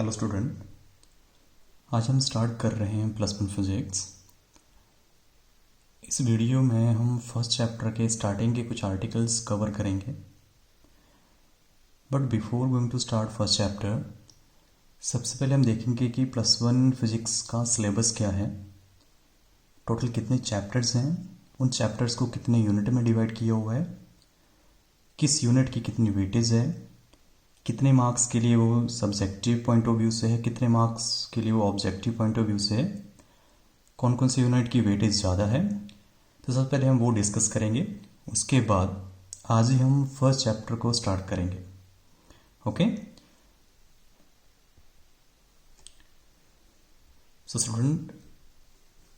Hello student, आज हम start कर रहे हैं +1 फिजिक्स। इस वीडियो में हम फर्स्ट चैप्टर के स्टार्टिंग के कुछ आर्टिकल्स कवर करेंगे। But before going to start first chapter, सबसे पहले हम देखेंगे कि +1 फिजिक्स का सिलेबस क्या है, टोटल कितने चैप्टर्स हैं, उन चैप्टर्स को कितने यूनिट में डिवाइड किया हुआ है, किस यूनिट की कितनी वेटेज है, कितने मार्क्स के लिए वो सब्जेक्टिव पॉइंट ऑफ व्यू से है, कितने मार्क्स के लिए वो ऑब्जेक्टिव पॉइंट ऑफ व्यू से है, कौन कौन से यूनिट की वेटेज ज़्यादा है। तो सबसे पहले हम वो डिस्कस करेंगे। उसके बाद आज ही हम फर्स्ट चैप्टर को स्टार्ट करेंगे। ओके, सो स्टूडेंट,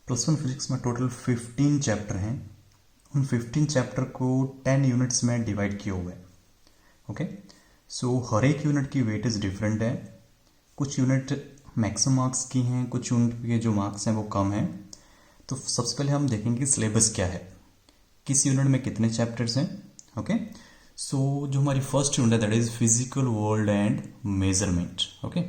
+1 फिजिक्स में टोटल 15 चैप्टर हैं। उन 15 चैप्टर को 10 यूनिट्स में डिवाइड किया हुआ है। ओके, सो हर एक यूनिट की वेटेज डिफरेंट है। कुछ यूनिट मैक्सिमम मार्क्स की हैं, कुछ यूनिट के जो मार्क्स हैं वो कम हैं। तो सबसे पहले हम देखेंगे सिलेबस क्या है, किस यूनिट में कितने चैप्टर्स हैं। ओके, सो जो हमारी फर्स्ट यूनिट है that is physical world and measurement. Okay,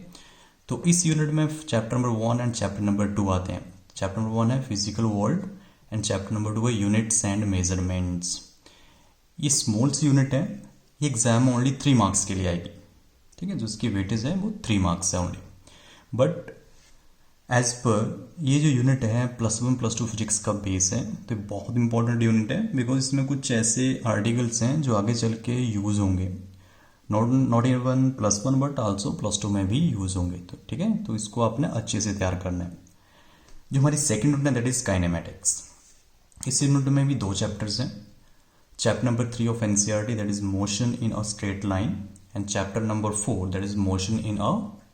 तो इस यूनिट में chapter number 1 and chapter number 2 आते हैं। चैप्टर नंबर 1 है physical world and chapter number 2 है यूनिट्स एंड मेजरमेंट्स। ये स्मॉल सी यूनिट है, ये एग्जाम में ओनली 3 मार्क्स के लिए आएगी। ठीक है, जो इसकी वेटेज है वो 3 मार्क्स है ओनली। बट एज पर ये जो यूनिट है +1 +2 फिजिक्स का बेस है, तो बहुत इंपॉर्टेंट यूनिट है बिकॉज इसमें कुछ ऐसे आर्टिकल्स हैं जो आगे चल के यूज होंगे, नॉट इवन +1 बट आल्सो +2 में भी यूज होंगे। तो ठीक है, तो इसको आपने अच्छे से तैयार करना है। जो हमारी सेकेंड यूनिट है दैट इज काइनेमेटिक्स। इस यूनिट में भी 2 चैप्टर्स हैं। Chapter number 3 of NCERT that is motion in a straight line and chapter number 4 that is motion in a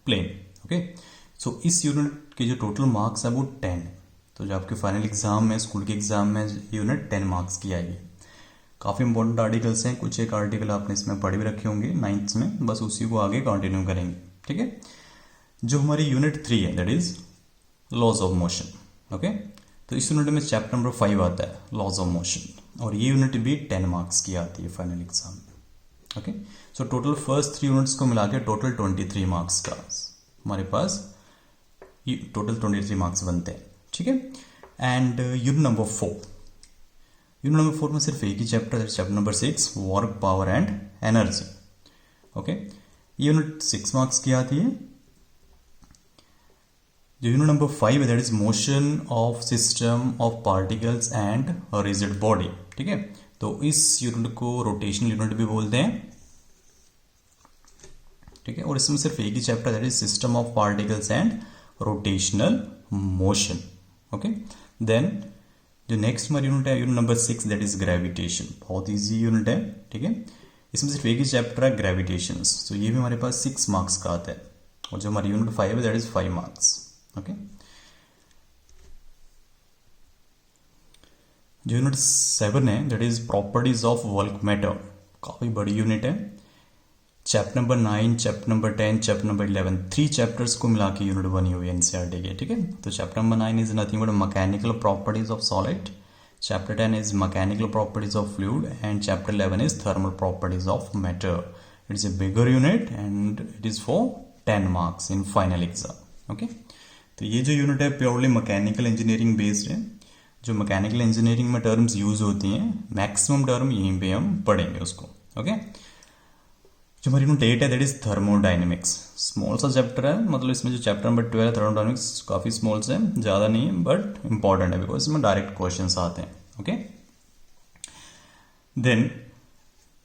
plane. Okay, so इस यूनिट के जो टोटल मार्क्स है वो 10 है। तो जो आपके फाइनल एग्जाम में, स्कूल के एग्जाम में यूनिट 10 मार्क्स की आएगी। काफ़ी इंपॉर्टेंट आर्टिकल्स हैं, कुछ एक आर्टिकल आपने इसमें पढ़े भी रखे होंगे 9th में, बस उसी को आगे कंटिन्यू करेंगे। ठीक है, जो हमारी यूनिट 3 है that is laws of motion. Okay, तो इस यूनिट में चैप्टर नंबर 5 आता है लॉज ऑफ मोशन, और ये यूनिट भी 10 मार्क्स की आती है फाइनल एग्जाम में। Okay, so total first 3 units को मिला के टोटल 23 मार्क्स का हमारे पास टोटल 23 मार्क्स बनते हैं। ठीक है, एंड यूनिट नंबर 4 में सिर्फ एक ही चैप्टर है, chapter number 6 work power and energy. Okay, unit 6 marks की आती है। जो यूनिट नंबर 5 है that is motion of system of particles and rigid body. ठीक है, तो इस यूनिट को रोटेशनल यूनिट भी बोलते हैं। ठीक है, और इसमें सिर्फ एक ही chapter that is system of particles and rotational motion. Okay, then जो नेक्स्ट हमारी यूनिट है unit number 6 that is gravitation. बहुत इजी यूनिट है। ठीक है, इसमें सिर्फ एक ही चैप्टर है ग्रेविटेशन, तो ये भी हमारे पास 6 मार्क्स का आता है। और जो हमारी यूनिट 5 है दैट इज 5 मार्क्स। ओके, जो यूनिट 7 है that is properties of bulk matter. काफी बड़ी यूनिट है। Chapter number 9, chapter number 10, chapter number 11, 3 chapters को मिला के यूनिट बनी हुई है एनसीईआरटी के। ठीक है, तो chapter number 9 is nothing but mechanical properties of solid, chapter 10 is mechanical properties of fluid and chapter 11 is thermal properties of matter. It is A bigger unit and it is for 10 marks in final exam. Okay, तो ये जो unit है purely mechanical engineering based है। जो mechanical engineering में terms use होती हैं, maximum term यहीं पे हम पढ़ेंगे उसको। ओके, जो हमारी यूनिट 8 है दैट इज थर्मोडाइनमिक्स। स्मॉल सा चैप्टर है, मतलब इसमें जो चैप्टर नंबर 12 है थर्मोडाइनमिक्स काफ़ी स्मॉल से है, ज़्यादा नहीं है बट इंपॉर्टेंट है बिकॉज इसमें डायरेक्ट क्वेश्चंस आते हैं। ओके, देन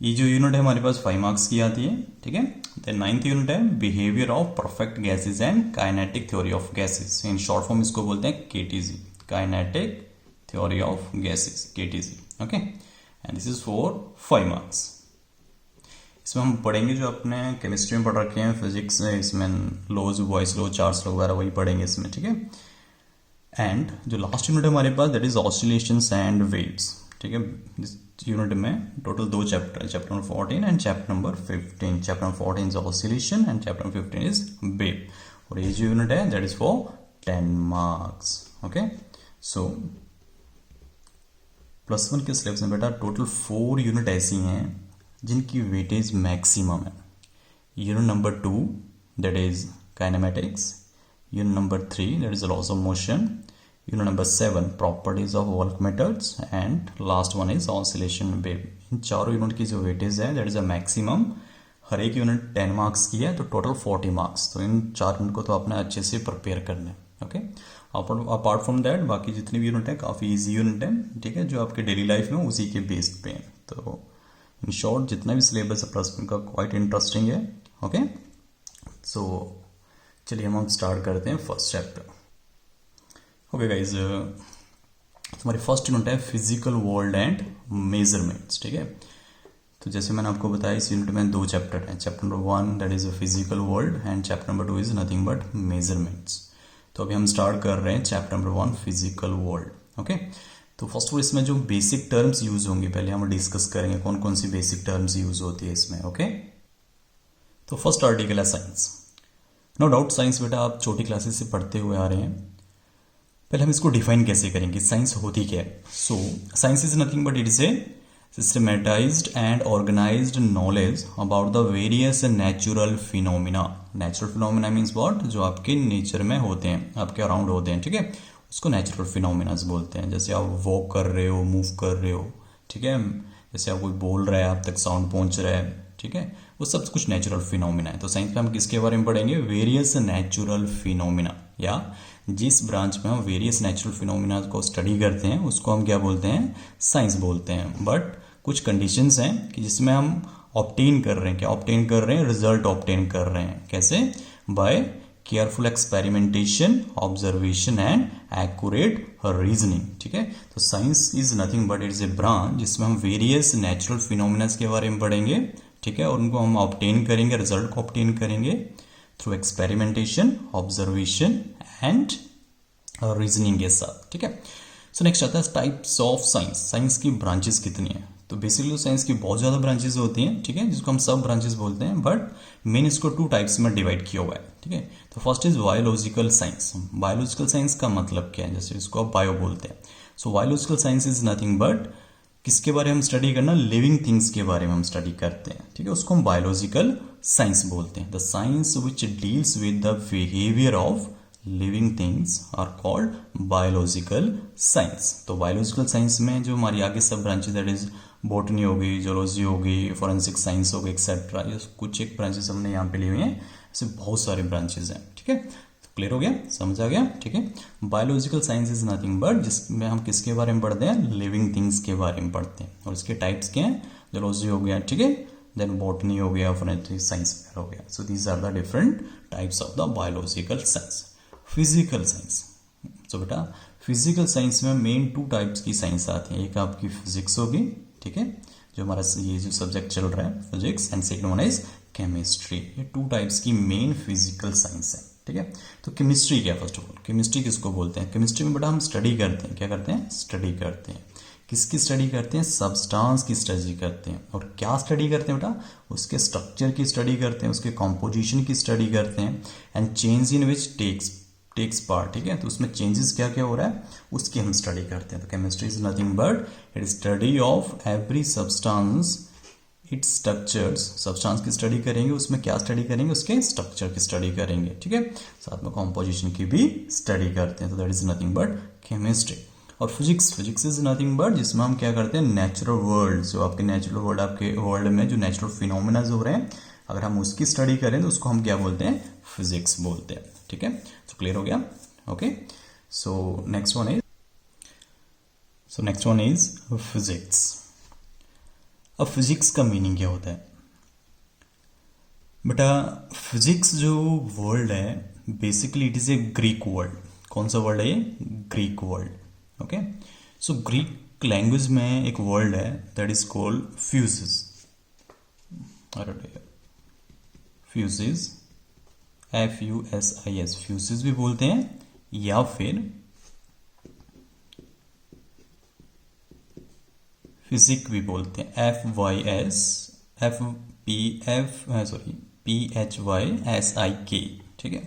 ये जो यूनिट है हमारे पास 5 मार्क्स की आती है। ठीक है, देन 9th यूनिट है behaviour of perfect gases and kinetic theory of gases. In short form इसको बोलते हैं KTG, kinetic theory of gases, KTG. Okay, and this is for 5 marks. इसमें हम पढ़ेंगे जो अपने केमिस्ट्री में पढ़ रखे हैं, फिजिक्स में इसमें laws, Boyle's law, Charles law वगैरह वही पढ़ेंगे इसमें। ठीक है, एंड जो लास्ट यूनिट है हमारे पास that is oscillations and waves. ठीक है, इस यूनिट में टोटल 2 चैप्टर है, chapter number 14 and chapter number 15। Chapter number 14 is oscillation and chapter number 15 is wave. और ये जो यूनिट है that is for 10 marks. Okay, so +1 के सिलेबस में बेटा टोटल 4 यूनिट ऐसी हैं जिनकी वेटेज मैक्सिमम है। Unit number 2 that is kinematics. Unit number 3, that is the laws of motion. Unit number 7, properties of work methods, and last one is oscillation wave. इन चारों unit की जो weightage है that is a maximum. हर एक unit 10 marks की है तो total 40 marks. तो इन 4 unit को तो आपने अच्छे से प्रिपेयर करना है. ओके, अपार्ट फ्रॉम दैट बाकी जितनी भी यूनिट है काफ़ी इजी यूनिट है, ठीक है, जो आपके डेली लाइफ में उसी के बेस्ड पे है. तो इन शॉर्ट जितना भी सिलेबस है प्लस वन का क्वाइट इंटरेस्टिंग है. ओके, सो चलिए हम स्टार्ट करते हैं फर्स्ट चैप्टर. ओके गाइज, हमारी फर्स्ट यूनिट है फिजिकल वर्ल्ड एंड मेजरमेंट्स. ठीक है, तो जैसे मैंने आपको बताया इस यूनिट में 2 चैप्टर हैं. Chapter number 1 that is physical world and chapter number 2 is nothing but measurements. तो अभी हम स्टार्ट कर रहे हैं chapter number 1 physical world. Okay, तो फर्स्ट ऑफ ऑल इसमें जो बेसिक टर्म्स यूज होंगे पहले हम डिस्कस करेंगे कौन कौन सी बेसिक टर्म्स यूज होती है इसमें. ओके, तो फर्स्ट आर्टिकल है साइंस. नो डाउट साइंस बेटा आप छोटी क्लासेस से पढ़ते हुए आ रहे हैं. पहले हम इसको डिफाइन कैसे करेंगे, साइंस होती क्या है. So science is nothing but it is a systematised and organised knowledge about the various natural phenomena. Natural phenomena means what, जो आपके नेचर में होते हैं, आपके अराउंड होते हैं. ठीक है, उसको नेचुरल फिनोमिनास बोलते हैं. जैसे आप वॉक कर रहे हो, मूव कर रहे हो, ठीक है, जैसे आप कोई बोल रहा है, आप तक साउंड पहुंच रहा है, ठीक है, वो सब कुछ नेचुरल फिनोमिना है. तो साइंस में हम किसके बारे में पढ़ेंगे, वेरियस नेचुरल फिनोमिना, या जिस ब्रांच में हम वेरियस नेचुरल फिनोमिना को स्टडी करते हैं उसको हम क्या बोलते हैं, साइंस बोलते हैं. बट कुछ कंडीशंस हैं कि जिसमें हम ऑब्टेन कर रहे हैं, क्या ऑब्टेन कर रहे हैं, रिजल्ट ऑब्टेन कर रहे हैं. कैसे, by careful experimentation, observation and accurate reasoning. ठीक है, तो science is nothing but it is a branch जिसमें हम वेरियस नेचुरल फिनोमिना के बारे में पढ़ेंगे. ठीक है, और उनको हम ऑब्टेन करेंगे, रिजल्ट को ऑब्टेन करेंगे through experimentation, observation and reasoning के साथ. ठीक है, सो नेक्स्ट आता है टाइप्स ऑफ साइंस. साइंस की ब्रांचेस कितनी है, तो बेसिकली साइंस की बहुत ज़्यादा ब्रांचेस होती हैं. ठीक है, जिसको हम सब ब्रांचेस बोलते हैं, बट मेन इसको 2 टाइप्स में डिवाइड किया हुआ है. ठीक है, तो first is biological science. Biological science का मतलब क्या है, जैसे इसको आप बायो बोलते हैं. सो biological science is nothing but किसके बारे में हम स्टडी करना, लिविंग थिंग्स के बारे में हम स्टडी करते हैं. ठीक है, उसको हम बायोलॉजिकल साइंस बोलते हैं. The science which deals with the behaviour of living things are called biological science. तो बायोलॉजिकल साइंस में जो हमारी आगे सब ब्रांचेस दैट इज बॉटनी हो गई, जोलॉजी हो गई, फॉरेंसिक साइंस हो गई, एक्सेट्रा, ये कुछ एक ब्रांचेस हमने यहाँ पे ली हुई हैं. ऐसे बहुत सारे ब्रांचेस हैं. ठीक है, क्लियर हो गया, समझ आ गया. ठीक है, biological science is nothing but जिसमें हम किसके बारे में पढ़ते हैं, लिविंग थिंग्स के बारे में पढ़ते हैं. और इसके टाइप्स क्या हैं, जोलॉजी हो गया, ठीक है, देन बॉटनी हो गया, फॉरेंसिक साइंस हो गया. So these are the different types of the biological science. Physical science, तो बेटा फिजिकल साइंस में मेन 2 टाइप्स की साइंस आती है. एक आपकी फिजिक्स होगी, ठीक है, जो हमारा ये जो सब्जेक्ट चल रहा है physics, and second one is chemistry. ये 2 टाइप्स की मेन फिजिकल साइंस है. ठीक है, तो केमिस्ट्री क्या, फर्स्ट ऑफ ऑल केमिस्ट्री किसको बोलते हैं. केमिस्ट्री में बेटा हम स्टडी करते हैं, क्या करते हैं, स्टडी करते हैं. किसकी स्टडी करते हैं, सब्सटेंस की स्टडी करते हैं. और क्या स्टडी करते हैं बेटा, उसके स्ट्रक्चर की स्टडी करते हैं, उसके कॉम्पोजिशन की स्टडी करते हैं, and change in which takes part. ठीक है, तो उसमें चेंजेस क्या क्या हो रहा है उसकी हम स्टडी करते हैं. तो chemistry is nothing but it is study of every substance, it's structures. Substance की स्टडी करेंगे, उसमें क्या स्टडी करेंगे, उसके स्ट्रक्चर की स्टडी करेंगे. ठीक है, साथ में कॉम्पोजिशन की भी स्टडी करते हैं. तो that is nothing but chemistry. और फिजिक्स इज नथिंग बट जिसमें हम क्या करते हैं, नेचुरल वर्ल्ड, जो आपके नेचुरल वर्ल्ड, आपके वर्ल्ड में जो नेचुरल फिनोमिना हो रहे हैं, अगर हम उसकी स्टडी करें तो उसको हम क्या बोलते हैं, फिजिक्स बोलते हैं. ठीक है, तो क्लियर हो गया. Okay, so next one is physics. अब फिजिक्स का मीनिंग क्या होता है बेटा, फिजिक्स जो वर्ल्ड है basically it is A Greek world. कौन सा वर्ल्ड है ये, ग्रीक वर्ल्ड. ओके, सो ग्रीक लैंग्वेज में एक वर्ल्ड है that is called fuses. Fuses, FUSIS, fuses भी बोलते हैं, या फिर फिजिक भी बोलते हैं, PHYSIK. ठीक है,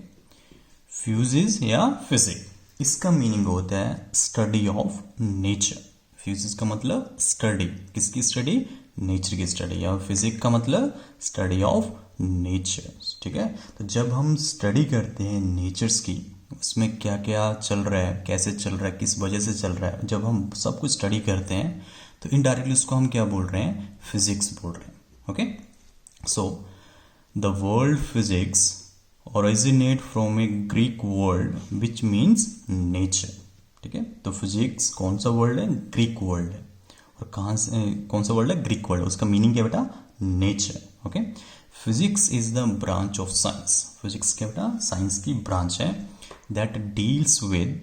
फ्यूजिस या फिजिक. इसका मीनिंग होता है स्टडी ऑफ नेचर. फ्यूजिस का मतलब स्टडी, किसकी स्टडी, नेचर की स्टडी. या फिजिक का मतलब स्टडी ऑफ नेचर। ठीक है, तो जब हम स्टडी करते हैं नेचर्स की, उसमें क्या क्या चल रहा है, कैसे चल रहा है, किस वजह से चल रहा है, जब हम सब कुछ स्टडी करते हैं तो इनडायरेक्टली उसको हम क्या बोल रहे हैं, फिजिक्स बोल रहे हैं। Okay, so the world physics originate from A Greek word which means nature. ठीक है, तो फिजिक्स कौन सा वर्ड है, ग्रीक वर्ड है। और कहाँ से, कौन सा वर्ड है, ग्रीक वर्ड। उसका मीनिंग क्या बेटा, nature. Okay, physics is the branch of science. Physics क्या बेटा, साइंस की ब्रांच है that deals with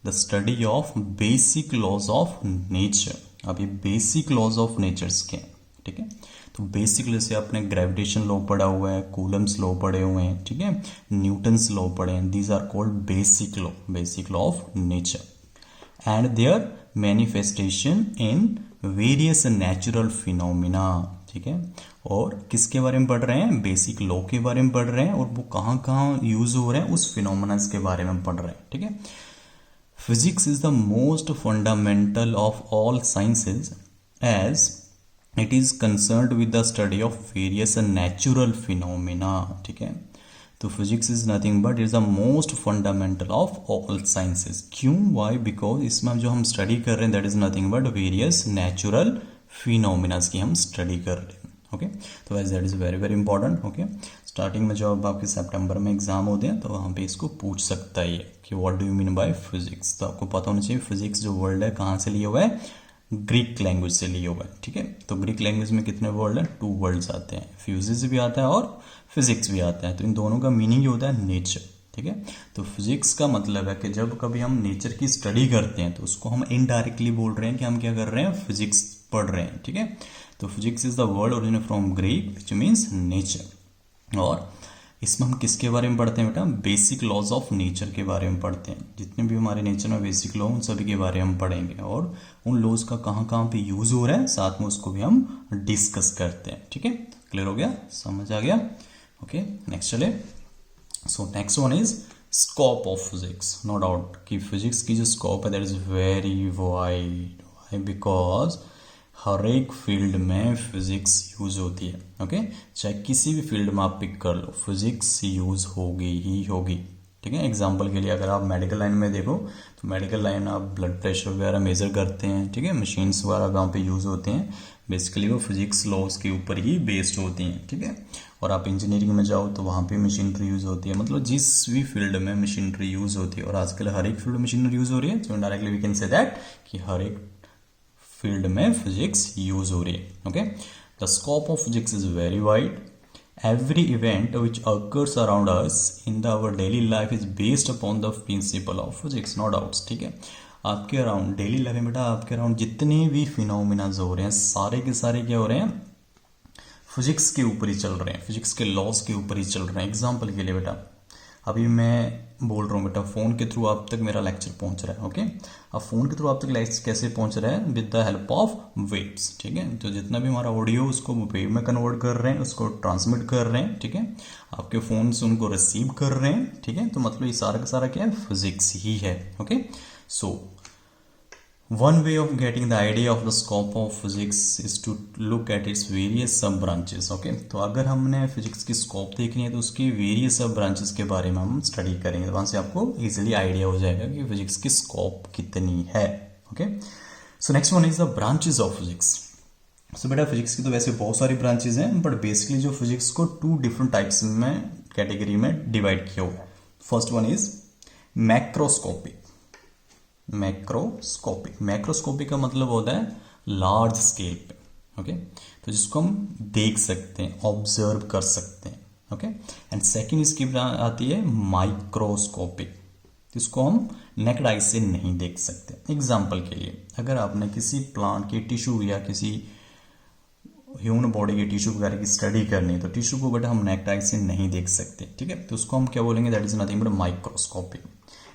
the study of basic laws of nature. अब ये बेसिक लॉज ऑफ नेचर्स के, ठीक है, तो बेसिक जैसे आपने ग्रेविटेशन लॉ पढ़ा हुआ है, कूलम्स लॉ पढ़े हुए हैं, ठीक है, न्यूटन्स लॉ पढ़े हैं, these are called basic law of nature and their manifestation in various natural phenomena. ठीक है, और किसके बारे में पढ़ रहे हैं, बेसिक लॉ के बारे में पढ़ रहे हैं, और वो कहाँ कहाँ यूज हो रहे हैं उस फिनोमिना के बारे में पढ़ रहे हैं। ठीक है, physics is the most fundamental of all sciences as it is concerned with the study of various natural phenomena. ठीक है, तो physics is nothing but is the most fundamental of all sciences. क्यों, वाई, बिकॉज इसमें जो हम study कर रहे हैं that is nothing but various natural phenomenas की हम स्टडी कर रहे हैं। ओके, तो वैसे that is very very important. Okay, starting में जब आपके सितंबर में एग्जाम होते हैं तो वहाँ पे इसको पूछ सकता है कि what do you mean by physics. तो आपको पता होना चाहिए फिजिक्स जो वर्ड है कहाँ से लिया हुआ है, ग्रीक लैंग्वेज से लिया हुआ है। ठीक है, तो ग्रीक लैंग्वेज में कितने वर्ड हैं, 2 वर्ड्स आते हैं, फ्यूजिक्स भी आता है और फिजिक्स भी आता है। तो इन दोनों का मीनिंग ही होता है नेचर। ठीक है, तो फिजिक्स का मतलब है कि जब कभी हम नेचर की स्टडी करते हैं तो उसको हम इनडायरेक्टली बोल रहे हैं कि हम क्या कर रहे हैं, फिजिक्स पढ़ रहे हैं। ठीक है, तो physics is the word originate from Greek which means nature. और इसमें हम किसके बारे में पढ़ते हैं बेटा, बेसिक लॉज ऑफ नेचर के बारे में पढ़ते हैं। जितने भी हमारे नेचर में बेसिक लॉ उन सभी के बारे में हम पढ़ेंगे और उन लॉज का कहाँ कहाँ पे यूज हो रहा है साथ में उसको भी हम डिस्कस करते हैं। ठीक है, क्लियर हो गया, समझ आ गया। ओके, नेक्स्ट चले। So next one is scope of physics. No doubt कि फिजिक्स की जो स्कोप है that is very wide, because हर एक फील्ड में फिजिक्स यूज होती है। ओके, चाहे किसी भी फील्ड में आप पिक कर लो फिजिक्स यूज होगी ही होगी। ठीक है, एग्जांपल के लिए अगर आप मेडिकल लाइन में देखो तो मेडिकल लाइन आप ब्लड प्रेशर वगैरह मेजर करते हैं। ठीक है, मशीन्स वगैरह वहाँ पे यूज होते हैं, बेसिकली वो फिजिक्स लॉज के ऊपर ही बेस्ड होती हैं। ठीक है, और आप इंजीनियरिंग में जाओ तो वहाँ पे मशीनरी यूज होती है। मतलब जिस भी फील्ड में मशीनरी यूज होती है, और आजकल हर एक फील्ड में मशीनरी यूज हो रही है, so directly we can say that कि हर एक फील्ड में फिजिक्स यूज हो रही है। Okay, the scope of physics is very wide. Every event which occurs around us in the our daily life is based upon the principle of physics, no doubts. ठीक है, आपके around daily life में बेटा आपके around जितने भी phenomenas हो रहे हैं सारे के सारे क्या हो रहे हैं, फिजिक्स के ऊपर ही चल रहे हैं, फिजिक्स के लॉज के ऊपर ही चल रहे हैं। एग्जाम्पल के लिए बेटा अभी मैं बोल रहा हूँ बेटा फोन के थ्रू आप तक मेरा लेक्चर पहुंच रहा है। ओके, अब फोन के थ्रू आप तक लेक्चर कैसे पहुंच रहा है, with the help of waves. ठीक है, तो जितना भी हमारा ऑडियो उसको वेव में कन्वर्ट कर रहे हैं, उसको ट्रांसमिट कर रहे हैं। ठीक है, आपके फोन से उनको रिसीव कर रहे हैं। ठीक है, तो मतलब ये सारा का सारा क्या है, फिजिक्स ही है। Okay, so one way of getting the idea of the scope of physics is to look at its various sub branches. Okay, तो अगर हमने फिजिक्स की स्कोप देखनी है तो उसकी वेरियस सब ब्रांचेस के बारे में हम स्टडी करेंगे, वहां से आपको इजीली आइडिया हो जाएगा कि फिजिक्स की स्कोप कितनी है। Okay, so next one is the branches of physics. So बेटा फिजिक्स की तो वैसे बहुत सारी ब्रांचेस हैं, बट बेसिकली जो फिजिक्स को 2 डिफरेंट टाइप्स में कैटेगरी में डिवाइड किया हुआ है। First one is macroscopic. Macroscopic का मतलब होता है लार्ज स्केल पे। ओके, तो जिसको हम देख सकते हैं, ऑब्जर्व कर सकते हैं। ओके, एंड सेकंड इसकी आती है माइक्रोस्कोपिक, जिसको हम नेकेड आई से नहीं देख सकते। एग्जाम्पल के लिए अगर आपने किसी प्लांट के टिश्यू या किसी ह्यूमन बॉडी के टिश्यू वगैरह की स्टडी करनी है तो टिश्यू को बेटा हम नेकेड आई से नहीं देख सकते। ठीक है, तो उसको हम क्या बोलेंगे, that is nothing but microscopic.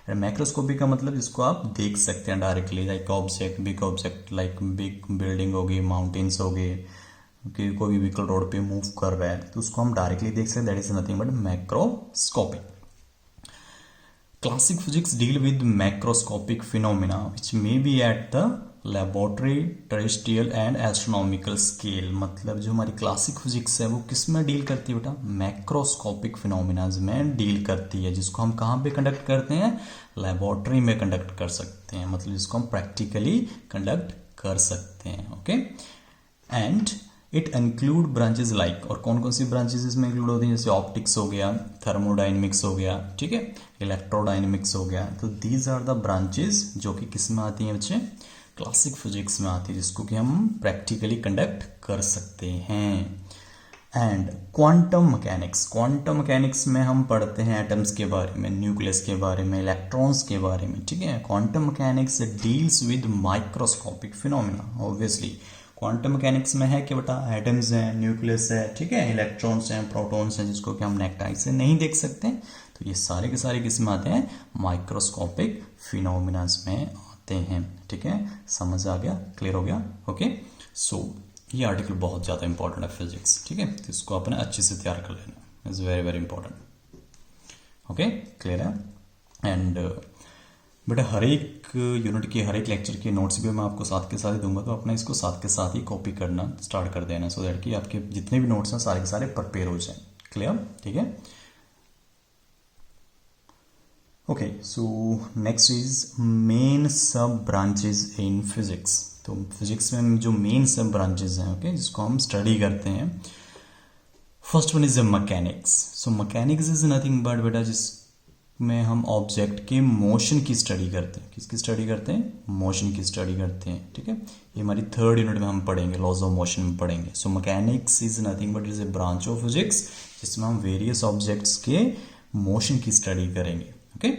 Macroscopic का मतलब जिसको आप देख सकते हैं directly, like object, big object, like big building होगी, माउंटेन्स हो गए, कि कोई भी व्हीकल रोड पे मूव कर रहा है तो उसको हम डायरेक्टली देख सकते हैं, that is nothing but macroscopic. Classic physics deal with macroscopic phenomena which may be at the laboratory, terrestrial and astronomical scale. मतलब जो हमारी क्लासिक फिजिक्स है वो किस में डील करती है बेटा? मैक्रोस्कोपिक फिनोमिनाज में डील करती है, जिसको हम कहाँ पे कंडक्ट करते हैं? लेबोरेटरी में कंडक्ट कर सकते हैं, मतलब जिसको हम प्रैक्टिकली कंडक्ट कर सकते हैं। Okay, and it include branches like, और कौन कौन सी ब्रांचेस इसमें इंक्लूड होती हैं? जैसे ऑप्टिक्स हो गया, थर्मोडाइनमिक्स हो गया, ठीक है, इलेक्ट्रोडाइनमिक्स हो गया। तो दीज आर द ब्रांचेस जो कि किस में आती हैं बच्चे? क्लासिक फिजिक्स में आती है, जिसको कि हम प्रैक्टिकली कंडक्ट कर सकते हैं। And quantum mechanics, quantum mechanics में हम पढ़ते हैं एटम्स के बारे में, न्यूक्लियस के बारे में, इलेक्ट्रॉन्स के बारे में, ठीक है। Quantum mechanics deals with microscopic phenomena. Obviously quantum mechanics में है कि बेटा एटम्स हैं, न्यूक्लियस है, ठीक है, इलेक्ट्रॉन्स हैं, प्रोटॉन्स हैं, जिसको कि हम नेक्ड आई से नहीं देख सकते। तो ये सारे के सारे किस में आते हैं? माइक्रोस्कोपिक फिनोमिनास में आते हैं, ठीक है। समझ आ गया? क्लियर हो गया? ओके, सो ये आर्टिकल बहुत ज़्यादा इंपॉर्टेंट है फिजिक्स, ठीक है, तो इसको अपने अच्छे से तैयार कर लेना, is very very important. Okay, clear है? एंड बेटा हर एक यूनिट के, हर एक लेक्चर के नोट्स भी मैं आपको साथ के साथ ही दूंगा, तो अपना इसको साथ के साथ ही कॉपी करना स्टार्ट कर देना, सो दैट कि आपके जितने भी नोट्स हैं सारे के सारे प्रिपेयर हो जाएं। क्लियर? ठीक है। Okay, so next is main सब ब्रांचेस इन फिजिक्स। तो फिजिक्स में जो मेन सब ब्रांचेस हैं, ओके, जिसको हम स्टडी करते हैं, first one is mechanics. So mechanics is nothing but बेटा जिसमें हम ऑब्जेक्ट के मोशन की स्टडी करते हैं। किसकी स्टडी करते हैं? मोशन की स्टडी करते हैं, ठीक है। ये हमारी थर्ड यूनिट में हम पढ़ेंगे, लॉज ऑफ मोशन में पढ़ेंगे। So mechanics is nothing but is a branch of physics जिसमें हम वेरियस ऑब्जेक्ट्स के मोशन की स्टडी करेंगे। ओके,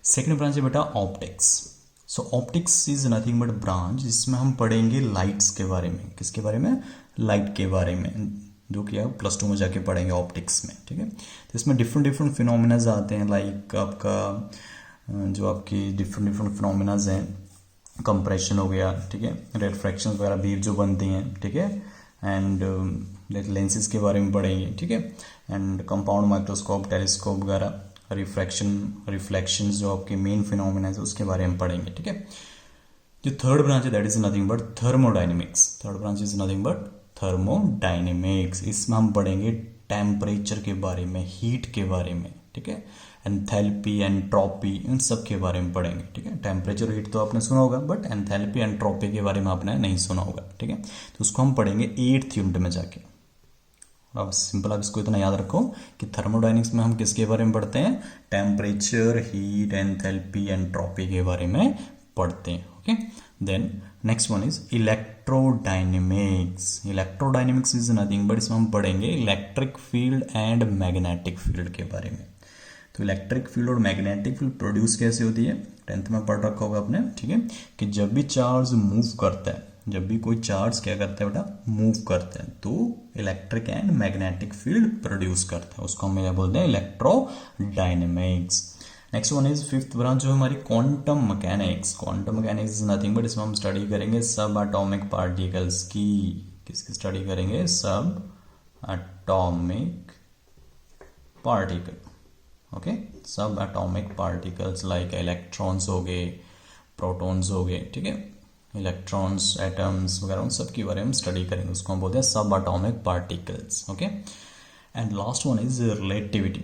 सेकेंड ब्रांच है बेटा optics. So optics is nothing but branch जिसमें हम पढ़ेंगे लाइट्स के बारे में। किसके बारे में? लाइट के बारे में, जो कि आप +2 में जाके पढ़ेंगे ऑप्टिक्स में, ठीक है। तो इसमें डिफरेंट फिनोमिनाज आते हैं, लाइक आपका जो आपकी डिफरेंट फिनोमिनाज हैं, कंप्रेशन हो गया, ठीक है, रिफ्रैक्शन वगैरह बीव जो बनती हैं, ठीक है, एंड लेंसेज के बारे में पढ़ेंगे, ठीक है, एंड कंपाउंड माइक्रोस्कोप, टेलीस्कोप वगैरह, रिफ्लेक्शन जो आपके मेन फिनोमिना है उसके बारे में पढ़ेंगे, ठीक है। जो थर्ड ब्रांच है that is nothing but thermodynamics. Third branch is nothing but thermodynamics. इसमें हम पढ़ेंगे टेम्परेचर के बारे में, हीट के बारे में, ठीक है, एंथैल्पी, एंट्रोपी, इन सब के बारे में पढ़ेंगे, ठीक है। टेम्परेचर, हीट तो आपने सुना होगा, बट एंथैल्पी, एंट्रोपी के बारे में आपने नहीं सुना होगा, ठीक है। तो उसको हम पढ़ेंगे 8th यूनिट में जाके। अब सिंपल आप इसको इतना याद रखो कि थर्मोडाइनमिक्स में हम किसके बारे में पढ़ते हैं? टेम्परेचर, हीट, एंथैल्पी, एंट्रोपी के बारे में पढ़ते हैं। Okay, then next one is electrodynamics. Electrodynamics is nothing but इसमें हम पढ़ेंगे electric field and magnetic field के बारे में। तो इलेक्ट्रिक फील्ड और मैग्नेटिक फील्ड प्रोड्यूस कैसे होती है? 10th में पढ़ रखा होगा आपने, ठीक है, कि जब भी चार्ज मूव करता है, जब भी कोई चार्ज क्या करता है बेटा? मूव करता है, तो electric and magnetic field produce करता है, उसको हम क्या बोलते हैं? Electrodynamics. Next one is fifth branch जो हमारी quantum mechanics. Quantum mechanics is nothing but इसमें हम स्टडी करेंगे सब एटॉमिक पार्टिकल्स की। किसकी स्टडी करेंगे? सब एटॉमिक पार्टिकल, ओके, सब एटॉमिक पार्टिकल्स लाइक इलेक्ट्रॉन्स हो गए, प्रोटॉन्स हो गए, ठीक है, इलेक्ट्रॉन्स, एटम्स वगैरह, उन सब के बारे में स्टडी करेंगे, उसको हम बोलते हैं सब atomic particles. Okay, and last one is relativity.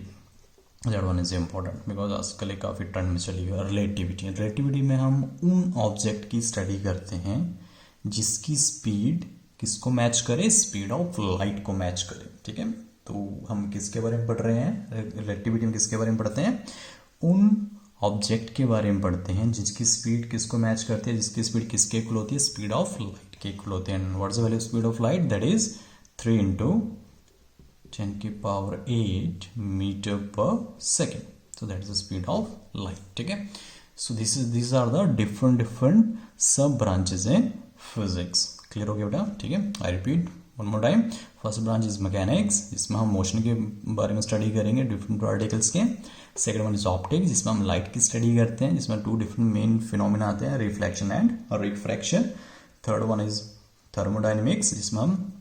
That one is important because आजकल ये काफ़ी ट्रेंड में चली हुई है। रिलेटिविटी में हम उन ऑब्जेक्ट की स्टडी करते हैं जिसकी स्पीड किसको मैच करे? स्पीड ऑफ लाइट को मैच करे, ठीक है। तो हम किसके बारे में पढ़ रहे हैं? रिलेटिविटी में किसके बारे में पढ़ते हैं? उन ऑब्जेक्ट के बारे में पढ़ते हैं जिसकी स्पीड किसको मैच करती है, जिसकी स्पीड किसके इक्वल होती है? स्पीड ऑफ लाइट के इक्वल होते हैं। What is the value of speed of light? That is 3 × 10⁸ metre per second. So that is the speed of light, ठीक है। So these are the different sub branches in physics. Clear हो गया बेटा? ठीक है, I repeat one more time. First branch is mechanics, जिसमें हम motion के बारे में स्टडी करेंगे डिफरेंट पार्टिकल्स के। सेकेंड वन इज ऑप्टिक्स, जिसमें हम लाइट की स्टडी करते हैं, जिसमें 2 डिफरेंट मेन फिनोमिना आते हैं, reflection and refraction. Third one is thermodynamics, जिसमें हम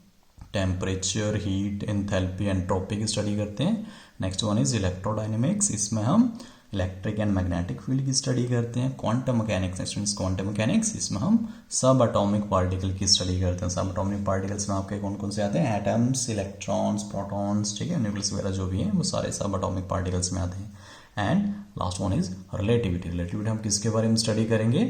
टेम्परेचर, हीट, एंथैल्पी, एंट्रोपी की स्टडी करते हैं। नेक्स्ट वन इज इलेक्ट्रोडायनेमिक्स, इसमें हम इलेक्ट्रिक एंड मैग्नेटिक फील्ड की स्टडी करते हैं। क्वांटम मैकेनिक्स, क्वांटम मैकेनिक्स इसमें हम सब एटॉमिक पार्टिकल की स्टडी करते हैं। सब एटॉमिक पार्टिकल्स में आपके कौन कौन से आते हैं? एटम्स, इलेक्ट्रॉन्स, प्रोटॉन्स, ठीक है, न्यूक्लियस वगैरह जो भी हैं वो सारे सब एटॉमिक पार्टिकल्स में आते हैं। And last one is relativity. Relativity हम किसके बारे में स्टडी करेंगे?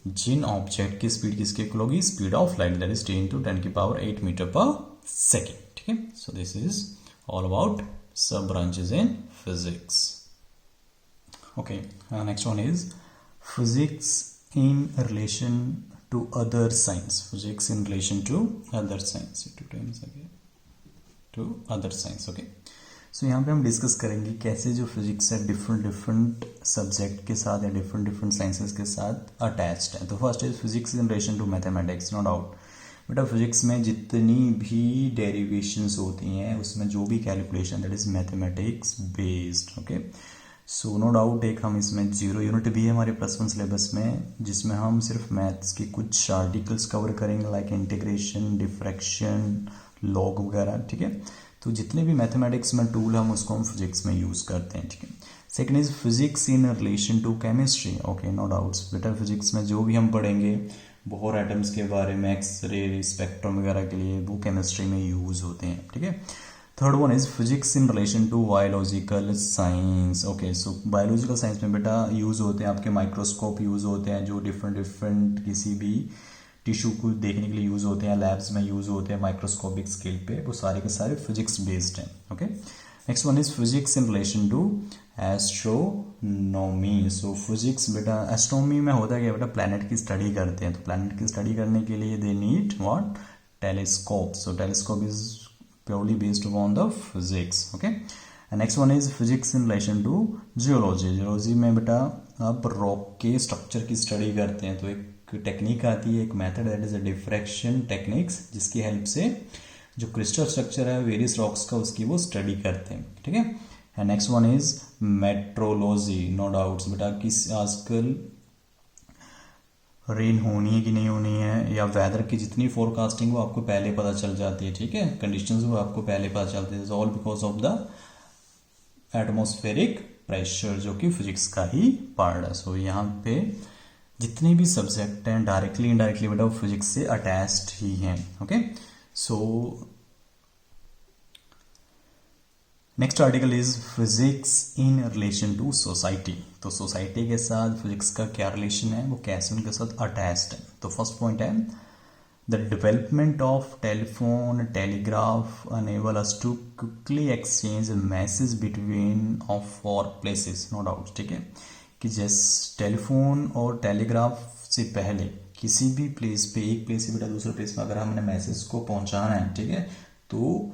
जिन ऑब्जेक्ट की स्पीड किसके इक्वल होगी? Speed of light, that is 10⁻⁸ metre per second. ठीक है, so this is all about sub branches in physics. Okay, next one is physics in relation to other science. Physics in relation to other science. Two times again. To other science. Okay. So यहाँ पे हम discuss करेंगे कैसे जो physics है different subject के साथ या डिफरेंट साइंसेस के साथ अटैच्ड है। तो first is physics in relation to mathematics. No doubt बेटा फिजिक्स में जितनी भी डेरिवेशंस होती हैं उसमें जो भी calculation that is mathematics based. Okay, so no doubt एक हम इसमें 0 यूनिट भी है हमारे +1 सिलेबस में, जिसमें हम सिर्फ मैथ्स के कुछ आर्टिकल्स कवर करेंगे लाइक इंटीग्रेशन, डिफ्रैक्शन, लॉग वगैरह। ठीक है, तो जितने भी मैथमेटिक्स में टूल हम उसको हम फिजिक्स में यूज़ करते हैं। ठीक है, second is physics in relation to chemistry. Okay, no doubts बेटा फिजिक्स में जो भी हम पढ़ेंगे बोहर एटम्स के बारे में, एक्सरे, स्पेक्ट्रम वगैरह के लिए वो केमिस्ट्री में यूज़ होते हैं। ठीक है, third one is physics in relation to biological science. Okay, so biological science में बेटा यूज़ होते हैं आपके माइक्रोस्कोप यूज़ होते हैं जो डिफरेंट किसी भी टिश्यू को देखने के लिए यूज़ होते हैं, लैब्स में यूज़ होते हैं माइक्रोस्कोपिक स्केल पे, वो सारे के सारे फिजिक्स बेस्ड हैं। Okay, next one is physics in relation to astronomy. So physics बेटा एस्ट्रोनॉमी में होता है क्या बेटा, प्लैनेट की स्टडी करते हैं। तो प्लैनेट की स्टडी करने के लिए they need what? Telescope. So telescope is purely based upon the physics. Okay, and next one is physics in relation to geology. Geology में बेटा आप रॉक के स्ट्रक्चर की स्टडी करते हैं। तो एक टेक्निक आती है, एक method that is a diffraction techniques, जिसकी हेल्प से जो क्रिस्टल स्ट्रक्चर है वेरियस रॉक्स का उसकी वो स्टडी करते हैं। ठीक है, and next one is metrology. No doubts बेटा किस आजकल रेन होनी है कि नहीं होनी है, या वेदर की जितनी फोरकास्टिंग वो आपको पहले पता चल जाती है। ठीक है, कंडीशंस वो आपको पहले पता चलती है, all because of the atmospheric pressure जो कि फिजिक्स का ही पार्ट है। सो यहाँ पे जितने भी सब्जेक्ट हैं डायरेक्टली इनडायरेक्टली बेटा फिजिक्स से अटैच्ड ही हैं। Okay, so next article is physics in relation to society. तो सोसाइटी के साथ फिजिक्स का क्या रिलेशन है, वो कैसे उनके साथ अटैच्ड है। तो फर्स्ट पॉइंट है the development of telephone, telegraph enable us to quickly exchange message between of for places. No doubt, ठीक है, कि जैसे टेलीफोन और टेलीग्राफ से पहले किसी भी प्लेस पे, एक प्लेस से बेटा दूसरे प्लेस में अगर हमने मैसेज को पहुंचाना है, ठीक है, तो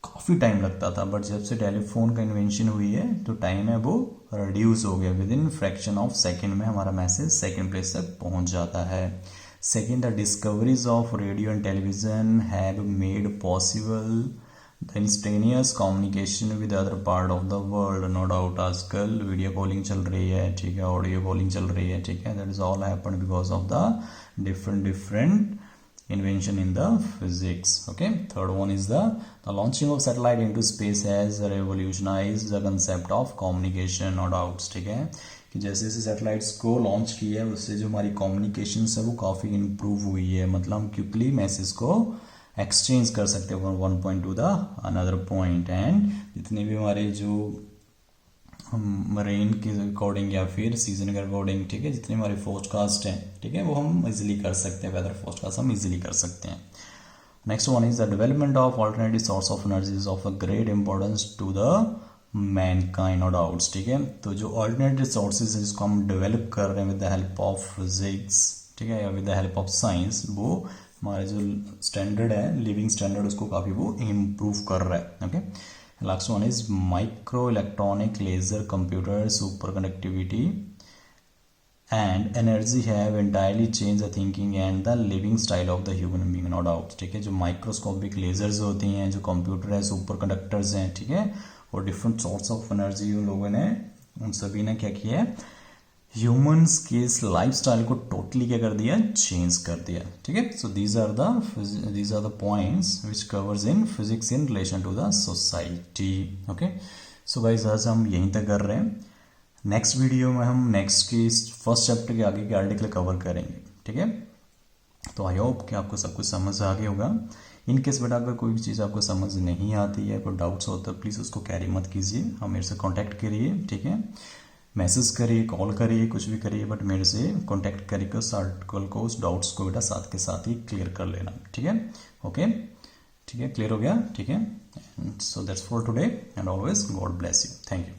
काफ़ी टाइम लगता था। बट जब से टेलीफोन का इन्वेंशन हुई है तो टाइम है वो रिड्यूस हो गया, within fraction of second में हमारा मैसेज सेकेंड प्लेस तक पहुंच जाता है। Second, the discoveries of radio and television have made possible the instantaneous communication with other part of the world. No doubt आजकल वीडियो कॉलिंग चल रही है, ठीक है, ऑडियो कॉलिंग चल रही है, ठीक है, that is all happen because of the different invention in the physics. Okay, third one is the launching of satellite into space has revolutionized the concept of communication. No doubts, ठीक है, कि जैसे जैसे सैटेलाइट्स को launch किया है उससे जो हमारी कम्युनिकेशन है वो काफ़ी इम्प्रूव हुई है। मतलब हम क्विकली मैसेज को एक्सचेंज कर सकते हैं one point two the another point, and जितने भी हमारे जो रेन के अकॉर्डिंग या फिर सीजन के अकॉर्डिंग, ठीक है, जितने हमारे फोरकास्ट हैं, ठीक है, वो हम इजीली कर सकते हैं, वेदर फोरकास्ट हम इजीली कर सकते हैं। Next one is the development of alternative source of energy is of a great importance to the mankind. No doubts, ठीक है, तो जो अल्टरनेटिव सोर्सेज है जिसको हम डेवलप कर रहे हैं with the help of physics, ठीक है, या with the help of science, वो हमारे जो स्टैंडर्ड है, लिविंग स्टैंडर्ड, उसको काफ़ी वो इम्प्रूव कर रहा है। Okay, Last one is microelectronic laser computer superconductivity and energy have entirely changed the thinking and the living style of the human being. No doubt, ठीक है, जो माइक्रोस्कोपिक लेजर्स होती हैं, जो कंप्यूटर है, सुपर कंडक्टर्स हैं, ठीक है, और डिफरेंट सोर्स ऑफ एनर्जी उन लोगों ने, उन सभी ने क्या किया है, ह्यूमंस के इस लाइफस्टाइल को टोटली क्या कर दिया, चेंज कर दिया। ठीक है, so these are the points which covers in physics in relation to the society. Okay, so guys आज हम यहीं तक कर रहे हैं। नेक्स्ट वीडियो में हम नेक्स्ट की फर्स्ट चैप्टर के आगे के आर्टिकल कवर करेंगे, ठीक है। तो आई होप कि आपको सब कुछ समझ आ गया होगा। इन केस बेटा अगर कोई भी चीज़ आपको समझ नहीं आती है, कोई डाउट्स हो तो प्लीज़ उसको कैरी मत कीजिए, हम मेरे से कांटेक्ट करिए, ठीक है। मैसेज करिए, कॉल करिए, कुछ भी करिए, बट मेरे से कांटेक्ट करके उस आर्टिकल को, उस डाउट्स को बेटा साथ के साथ ही क्लियर कर लेना, ठीक है। ओके, ठीक है, क्लियर हो गया, ठीक है। So that's for today and always God bless you. Thank you.